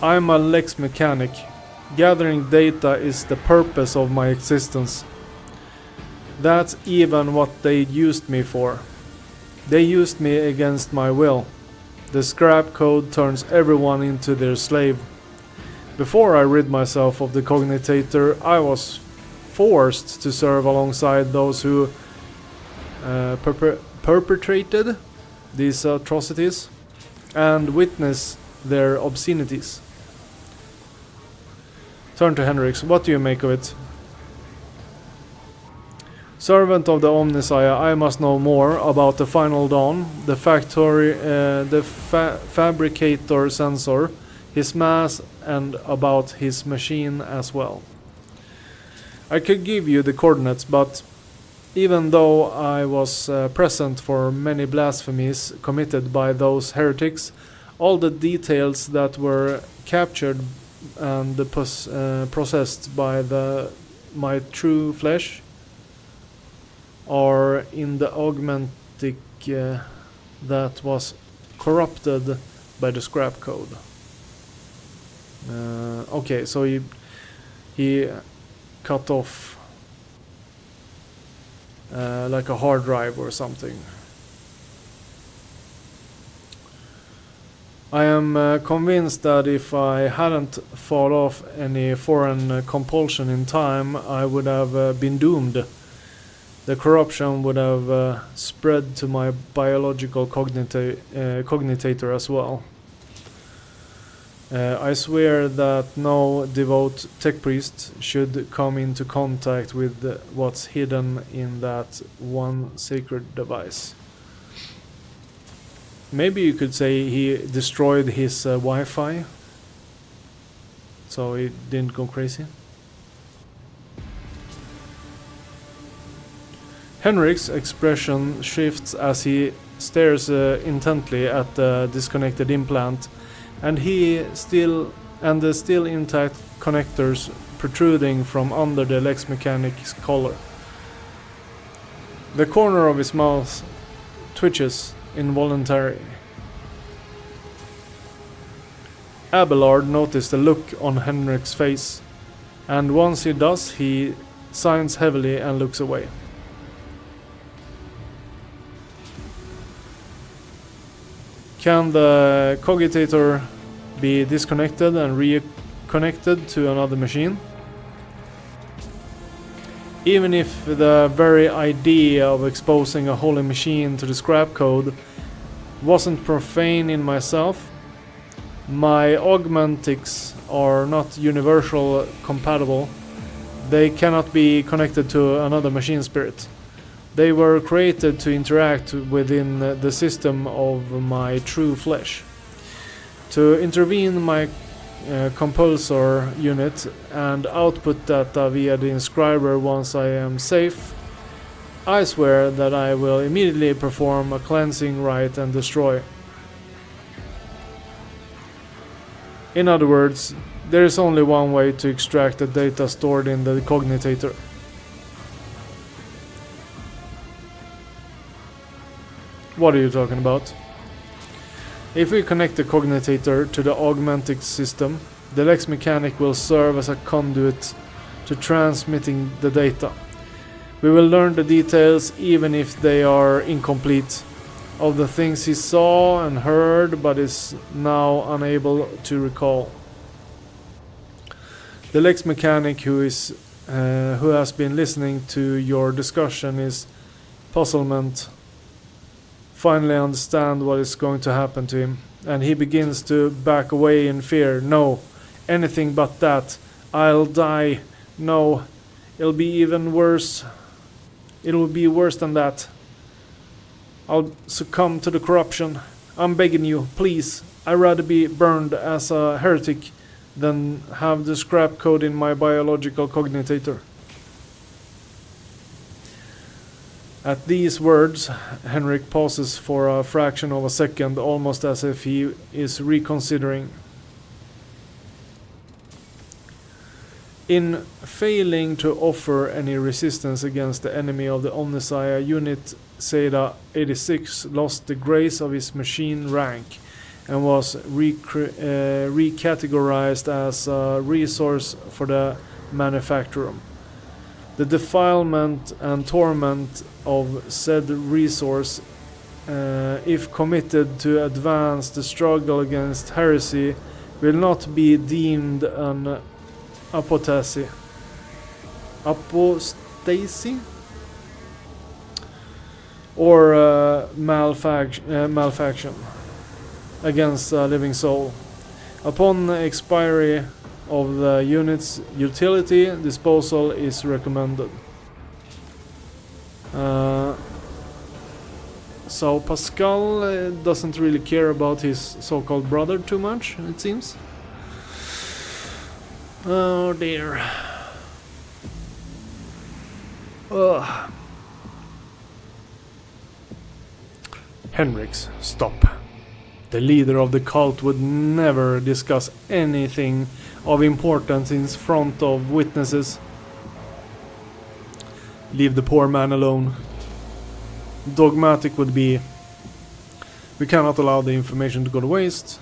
I'm a Lex mechanic. Gathering data is the purpose of my existence. That's even what they used me for. They used me against my will. The scrap code turns everyone into their slave. Before I rid myself of the cognitator, I was forced to serve alongside those who perpetrated these atrocities and witness their obscenities. Turn to Henriks. What do you make of it? Servant of the Omnissiah, I must know more about the Final Dawn, the fabricator sensor, his mass, and about his machine as well. I could give you the coordinates, but even though I was present for many blasphemies committed by those heretics, all the details that were captured and processed by my true flesh are in the augmentic that was corrupted by the scrap code. Okay, so he cut off like a hard drive or something. I am convinced that if I hadn't fought off any foreign compulsion in time, I would have been doomed. The corruption would have spread to my biological cognitator as well. I swear that no devout tech priest should come into contact with what's hidden in that one sacred device. Maybe you could say he destroyed his Wi-Fi, so he didn't go crazy. Henrik's expression shifts as he stares intently at the disconnected implant, and the still intact connectors protruding from under the Lex Mechanic's collar. The corner of his mouth twitches involuntarily. Abelard noticed the look on Henrik's face, and once he does, he signs heavily and looks away. Can the cogitator be disconnected and reconnected to another machine? Even if the very idea of exposing a holy machine to the scrap code wasn't profane in myself, my augmentics are not universal compatible. They cannot be connected to another machine spirit. They were created to interact within the system of my true flesh. To intervene my compulsor unit and output data via the inscriber once I am safe, I swear that I will immediately perform a cleansing rite and destroy. In other words, there is only one way to extract the data stored in the cognitator. What are you talking about? If we connect the cognitator to the augmentic system, the Lex Mechanic will serve as a conduit to transmitting the data. We will learn the details, even if they are incomplete, of the things he saw and heard but is now unable to recall. The Lex Mechanic who has been listening to your discussion is puzzlement. Finally understand what is going to happen to him, and he begins to back away in fear. No, anything but that. I'll die. No, it'll be even worse. It'll be worse than that. I'll succumb to the corruption. I'm begging you, please. I'd rather be burned as a heretic than have the scrap code in my biological cognitator. At these words, Henrik pauses for a fraction of a second, almost as if he is reconsidering. In failing to offer any resistance against the enemy of the Omnissiah, Unit Seda 86 lost the grace of his machine rank and was recategorized as a resource for the manufacturer. The defilement and torment of said resource, if committed to advance the struggle against heresy, will not be deemed an apostasy. Apostasy? Or malfaction against a living soul. Upon expiry of the unit's utility, disposal is recommended. So Pascal doesn't really care about his so-called brother too much, it seems. Oh dear. Ugh. Henriks, stop. The leader of the cult would never discuss anything of importance in front of witnesses. Leave the poor man alone. Dogmatic would be, we cannot allow the information to go to waste.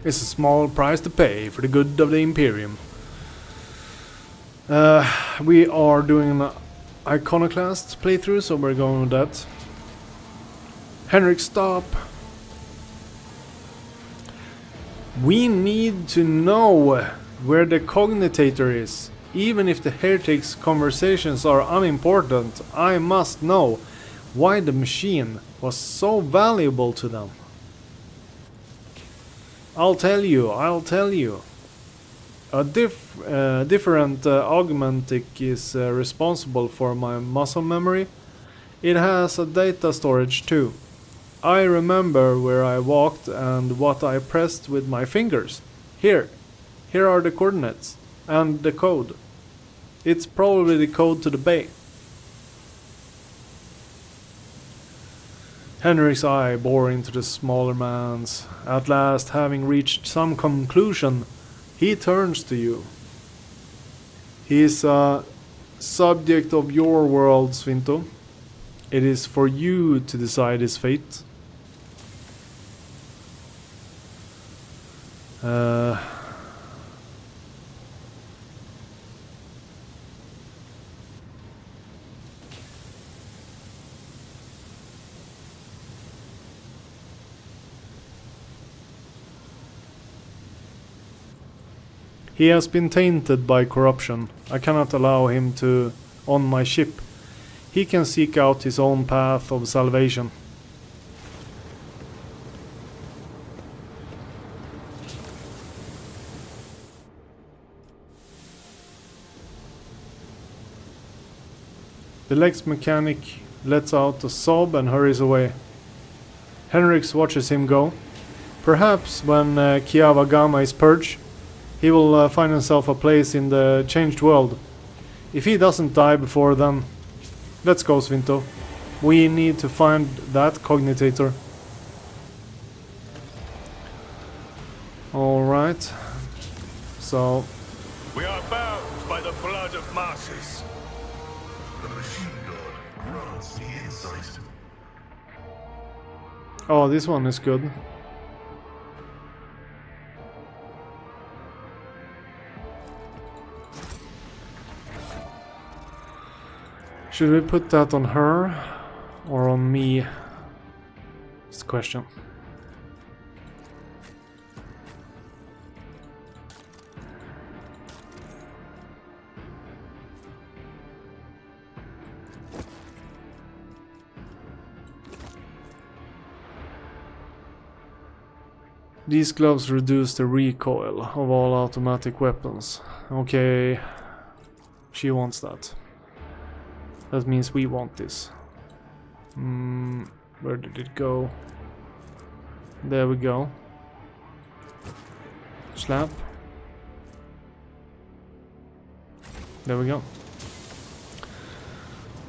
It's a small price to pay for the good of the Imperium. We are doing an Iconoclast playthrough, so we're going with that. Henrik, stop! We need to know where the Cognitator is. Even if the heretics' conversations are unimportant, I must know why the machine was so valuable to them. I'll tell you. A different augmentic is responsible for my muscle memory. It has a data storage too. I remember where I walked and what I pressed with my fingers. Here are the coordinates and the code. It's probably the code to the bay. Henrik's eye bore into the smaller man's. At last, having reached some conclusion, he turns to you. He is a subject of your world, Svinto. It is for you to decide his fate. He has been tainted by corruption. I cannot allow him to on my ship. He can seek out his own path of salvation. The Lex mechanic lets out a sob and hurries away. Henriks watches him go. Perhaps when Kiava Gamma is purged, he will find himself a place in the changed world. If he doesn't die before then, let's go, Svinto. We need to find that Cognitator. Alright. So... We are bound by the blood of masses. The machine god grants the insight. Oh, this one is good. Should we put that on her or on me? It's the question. These gloves reduce the recoil of all automatic weapons. Okay, she wants that. That means we want this. Where did it go? There we go. Slap. There we go.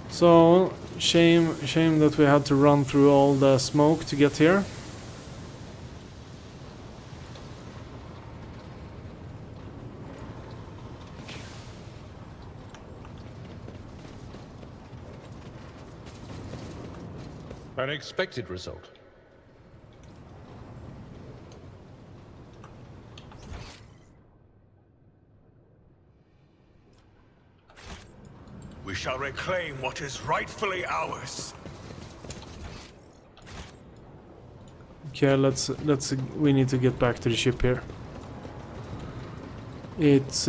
So, shame that we had to run through all the smoke to get here. An expected result. we shall reclaim what is rightfully ours. Okay, we need to get back to the ship here. It's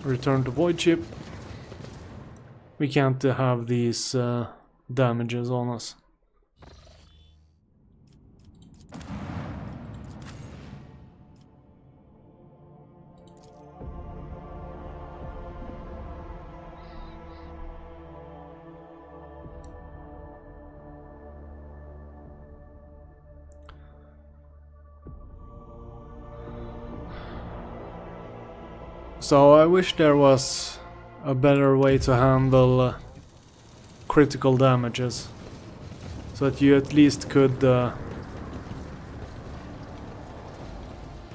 return to void ship. We can't have these damages on us. So I wish there was a better way to handle critical damages, so that you at least could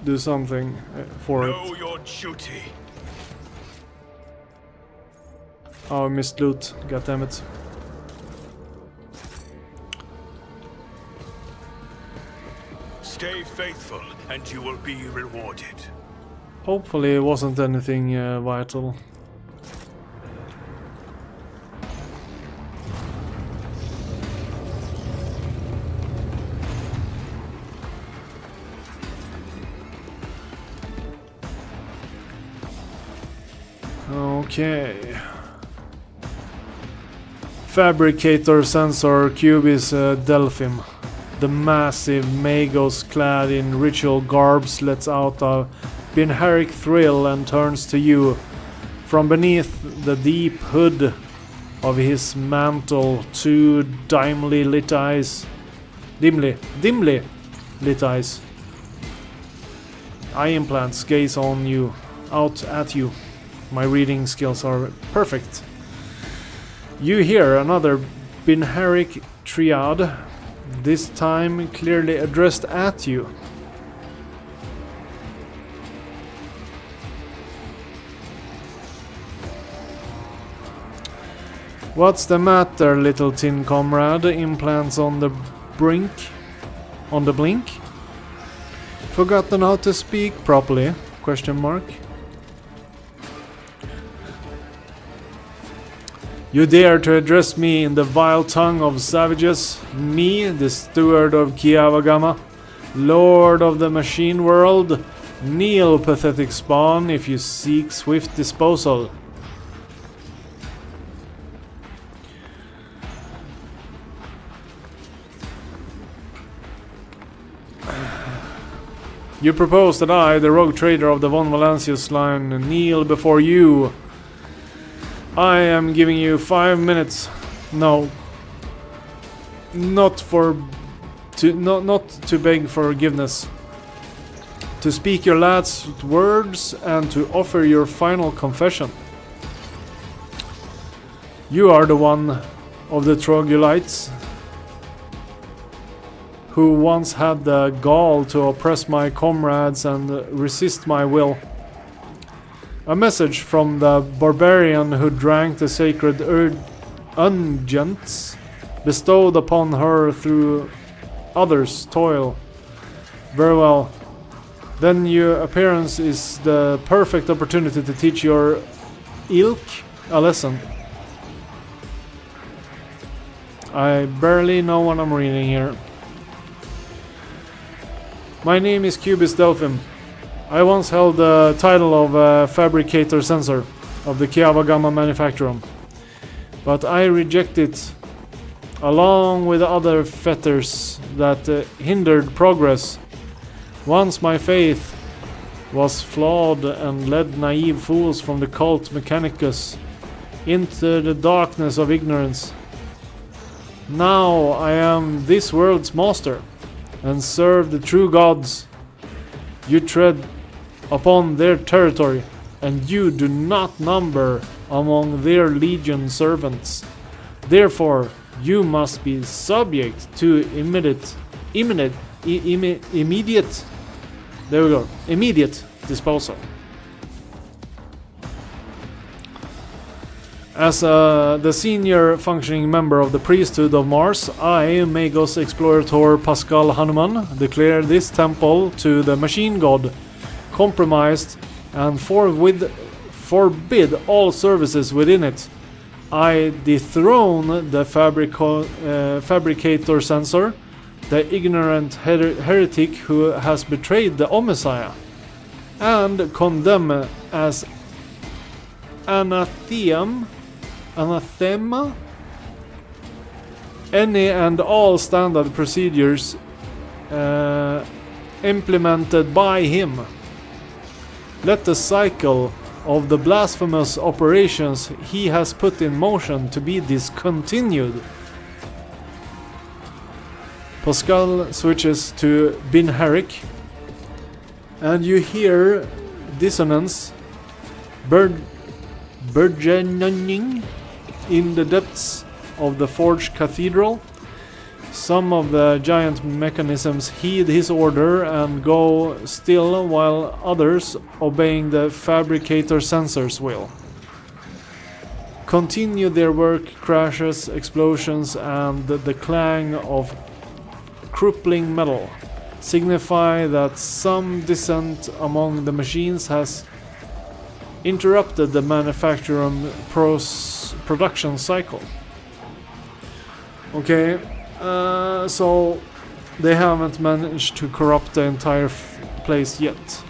do something for Know it. your duty. Oh, I missed loot. God damn it. Stay faithful, and you will be rewarded. Hopefully it wasn't anything vital. Okay. Fabricator sensor Cubis Delphim. The massive Magos clad in ritual garbs lets out a Binharic thrill and turns to you. From beneath the deep hood of his mantle, two dimly lit eyes. Dimly lit eyes. Eye implants gaze on you, out at you. My reading skills are perfect. You hear another Binharic triad, this time clearly addressed at you. What's the matter, little tin comrade? Implants on the brink? On the blink? Forgotten how to speak properly? Question mark. You dare to address me in the vile tongue of savages? Me, the steward of Kiavagama? Lord of the machine world? Kneel, pathetic spawn, if you seek swift disposal. You propose that I, the rogue trader of the Von Valancius line, kneel before you. I am giving you 5 minutes. No. Not to beg forgiveness. To speak your last words and to offer your final confession. You are the one of the troglodytes who once had the gall to oppress my comrades and resist my will. A message from the barbarian who drank the sacred unguents bestowed upon her through others' toil. Very well. Then your appearance is the perfect opportunity to teach your ilk a lesson. I barely know what I'm reading here. My name is Cubis Delphim. I once held the title of Fabricator Censor of the Kiavagama manufacturer, but I reject it, along with other fetters that hindered progress. Once my faith was flawed and led naive fools from the cult Mechanicus into the darkness of ignorance. Now I am this world's master and serve the true gods. You tread upon their territory, and you do not number among their legion servants. Therefore, you must be subject to immediate disposal. As the senior functioning member of the priesthood of Mars, I, Magos Explorator Pascal Hanuman, declare this temple to the machine god compromised and forthwith forbid all services within it. I dethrone the fabricator censor, the ignorant heretic who has betrayed the Omessiah, and condemn as anathema any and all standard procedures implemented by him. Let the cycle of the blasphemous operations he has put in motion to be discontinued. Pascal switches to Bin Herrick, and you hear dissonance burgeoning in the depths of the forged cathedral. Some of the giant mechanisms heed his order and go still, while others, obeying the fabricator sensor's will, continue their work. Crashes, explosions, and the clang of crippling metal signify that some dissent among the machines has interrupted the manufacturing production cycle. Okay. So they haven't managed to corrupt the entire place yet.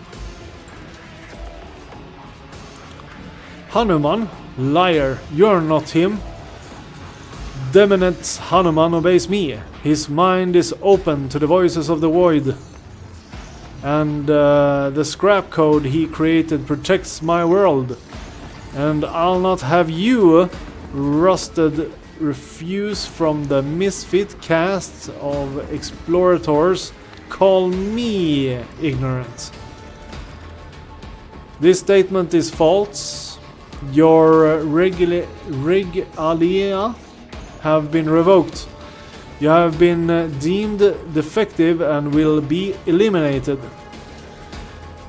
Hanuman, liar, you're not him. Deminate Hanuman obeys me. His mind is open to the voices of the void. And the scrap code he created protects my world. And I'll not have you, rusted refuse from the misfit caste of explorators, call me ignorant. This statement is false. Your regalia have been revoked. You have been deemed defective and will be eliminated.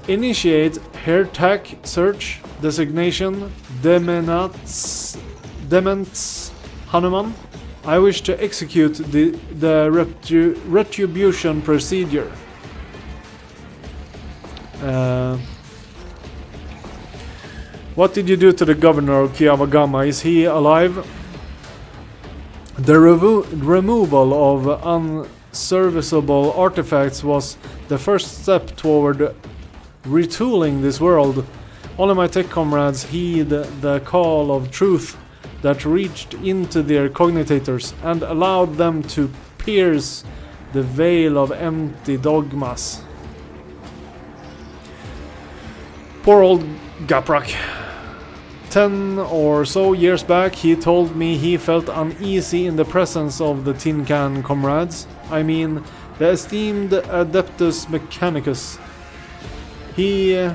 Initiate hair-tack search. Designation Dements Hanuman. I wish to execute the retribution procedure. What did you do to the governor of Kiavagama? Is he alive? The removal of unserviceable artifacts was the first step toward retooling this world. Only my tech comrades heed the call of truth that reached into their cognitators and allowed them to pierce the veil of empty dogmas. Poor old Gaprak. 10 or so years back, he told me he felt uneasy in the presence of the Tin Can comrades. I mean, the esteemed Adeptus Mechanicus. He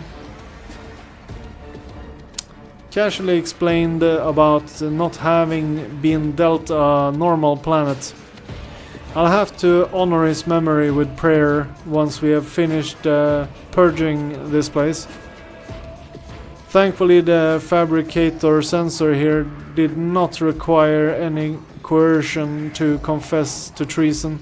casually explained about not having been dealt a normal planet. I'll have to honor his memory with prayer once we have finished purging this place. Thankfully, the fabricator sensor here did not require any coercion to confess to treason.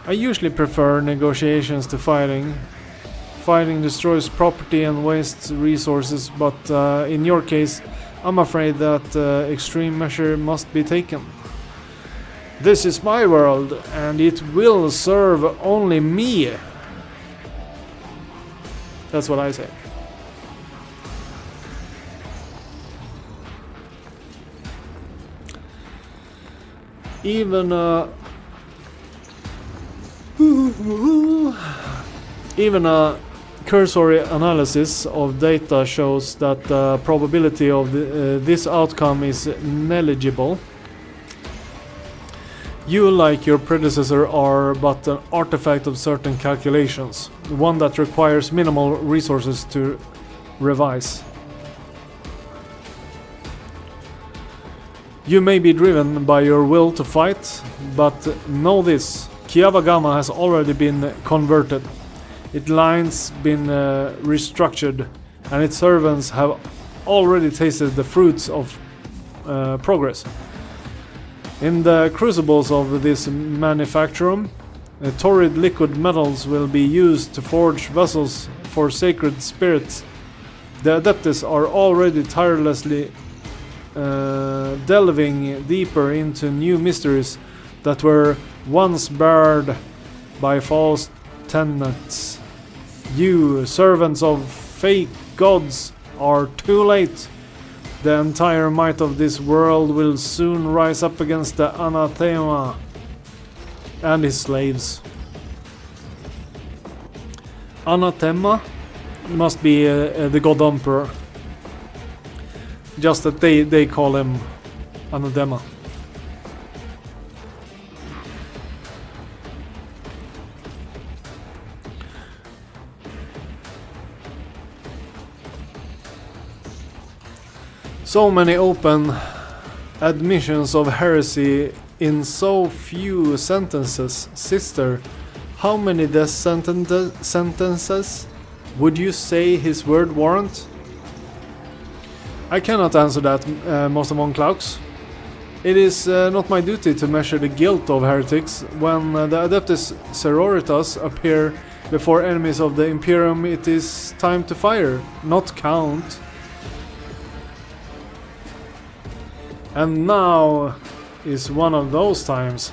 I usually prefer negotiations to fighting. Fighting destroys property and wastes resources, but in your case, I'm afraid that extreme measure must be taken. This is my world, and it will serve only me. That's what I say. Even a cursory analysis of data shows that the probability of this outcome is negligible. You, like your predecessor, are but an artifact of certain calculations, one that requires minimal resources to revise. You may be driven by your will to fight, but know this: Kiavagama has already been converted, its lines been restructured, and its servants have already tasted the fruits of progress. In the crucibles of this manufactorum, torrid liquid metals will be used to forge vessels for sacred spirits. The Adeptus are already tirelessly delving deeper into new mysteries that were once barred by false tenets. You, servants of fake gods, are too late. The entire might of this world will soon rise up against the anathema and his slaves. Anathema must be the god emperor. Just that they call him anathema. So many open admissions of heresy in so few sentences. Sister, how many death sentences would you say his word warrant? I cannot answer that, Master von Klaus. It is not my duty to measure the guilt of heretics. When the Adeptus Sororitas appear before enemies of the Imperium, it is time to fire, not count. And now is one of those times.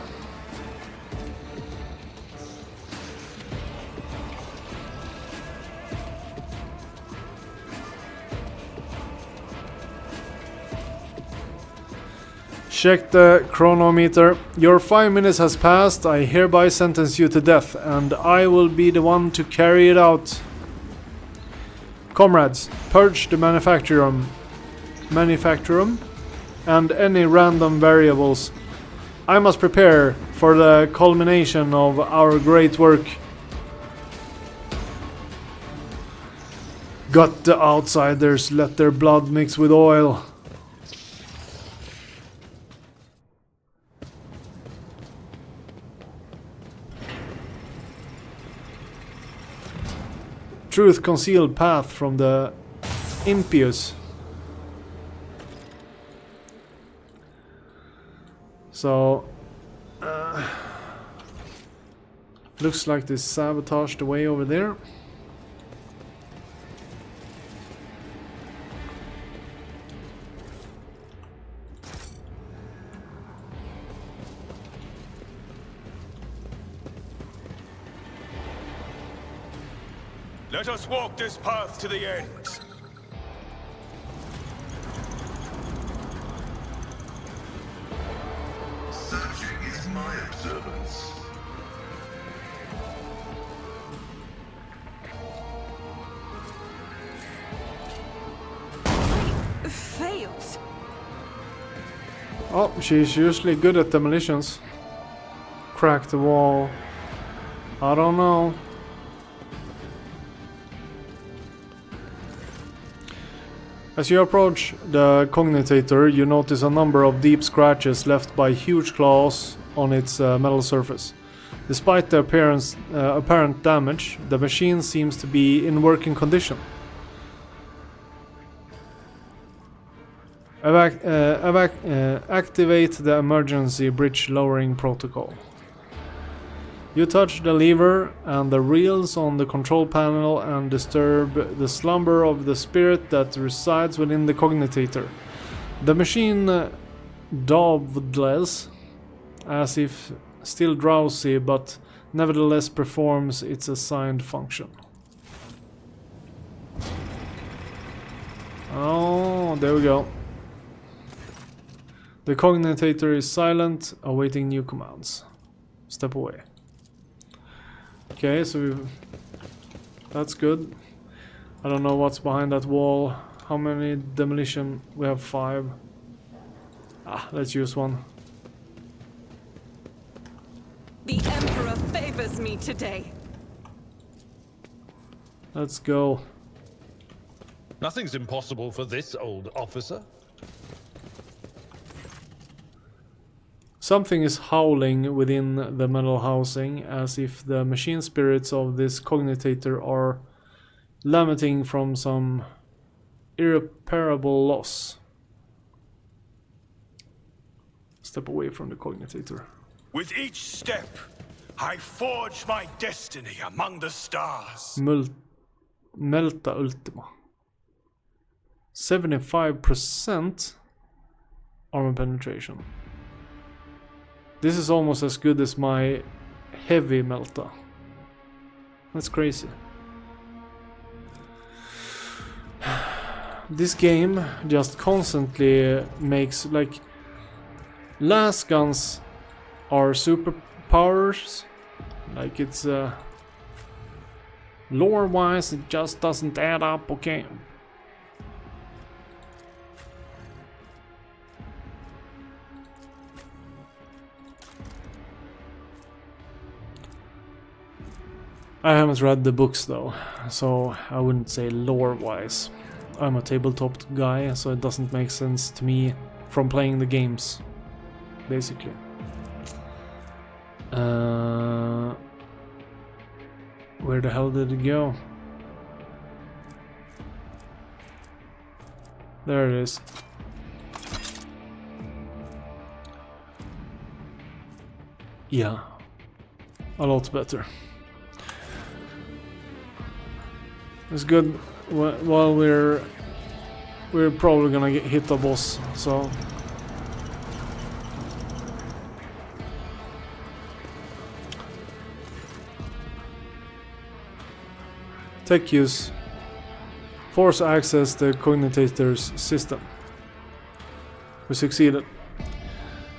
Check the chronometer. Your 5 minutes has passed. I hereby sentence you to death, and I will be the one to carry it out. Comrades, purge the manufactorum and any random variables. I must prepare for the culmination of our great work. Got the outsiders, let their blood mix with oil. Truth concealed path from the impious. So, looks like they sabotaged the way over there. Let us walk this path to the end. Searching is my observance. Failed. Oh, she's usually good at demolitions. Crack the wall. I don't know. As you approach the cognitator, you notice a number of deep scratches left by huge claws on its metal surface. Despite the apparent damage, the machine seems to be in working condition. Activate the emergency bridge lowering protocol. You touch the lever and the reels on the control panel and disturb the slumber of the spirit that resides within the cognitator. The machine dawdles as if still drowsy, but nevertheless performs its assigned function. Oh, there we go. The cognitator is silent, awaiting new commands. Step away. Okay, so that's good. I don't know what's behind that wall. How many demolition? We have 5. Let's use one. The Emperor favors me today. Let's go. Nothing's impossible for this old officer. Something is howling within the metal housing, as if the machine spirits of this cognitator are lamenting from some irreparable loss. Step away from the cognitator. With each step, I forge my destiny among the stars. Melta Ultima. 75% armor penetration. This is almost as good as my heavy Melta. That's crazy. This game just constantly makes, like, las guns are superpowers. Like, it's lore wise it just doesn't add up, okay? I haven't read the books though, so I wouldn't say lore wise. I'm a tabletop guy, so it doesn't make sense to me from playing the games, basically. Where the hell did it go? There it is. Yeah, a lot better. It's good. While we're probably gonna hit a boss, so tech use. Force access the cognitator's system. We succeeded.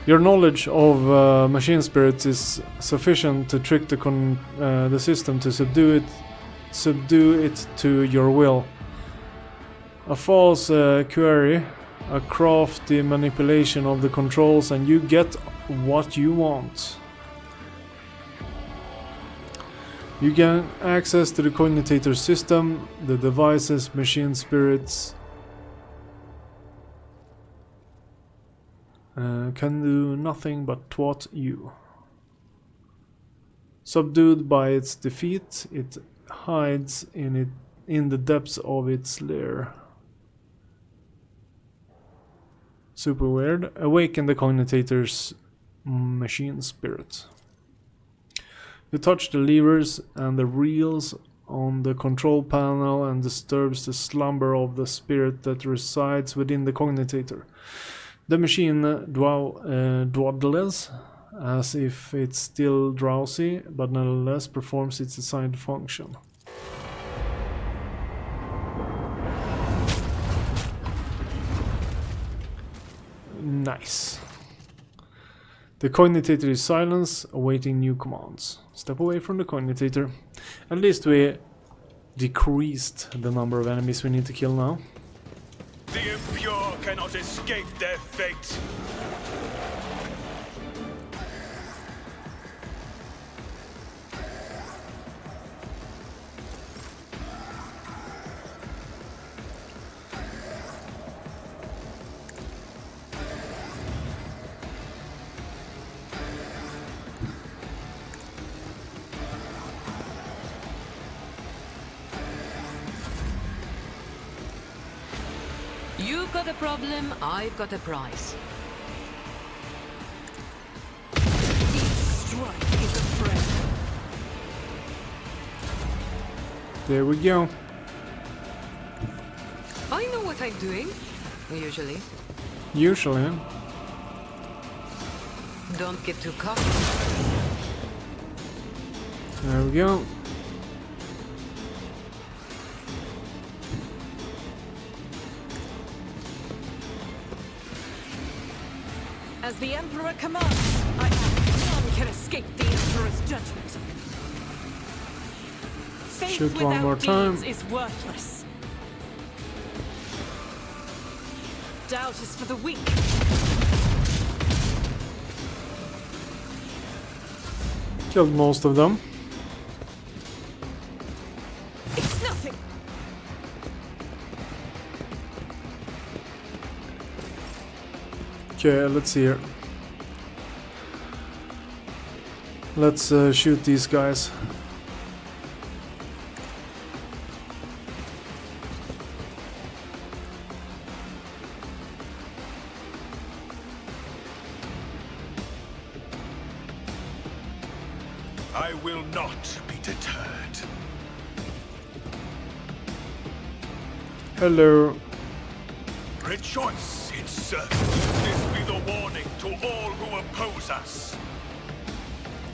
Your knowledge of machine spirits is sufficient to trick the system to subdue it to your will. A false query, a crafty manipulation of the controls, and you get what you want. You gain access to the cognitator system. The device's machine spirits can do nothing but thwart you. Subdued by its defeat, it hides in the depths of its lair. Super weird. Awaken the cognitator's machine spirit. You touch the levers and the reels on the control panel and disturbs the slumber of the spirit that resides within the cognitator. The machine dawdles as if it's still drowsy, but nonetheless performs its assigned function. Nice. The cognitator is silence, awaiting new commands. Step away from the cognitator. At least we decreased the number of enemies we need to kill now. The impure cannot escape their fate. You've got a problem, I've got a prize. Each strike is a friend. There we go. I know what I'm doing, usually. Usually. Don't get too cocky. There we go. As the Emperor commands, none can escape the Emperor's judgment. Faith Shoot one without more time. deeds is worthless. Doubt is for the weak. Killed most of them. It's nothing. Okay, let's see here. Let's shoot these guys. I will not be deterred. Hello. Rejoice in service. This be the warning to all who oppose us.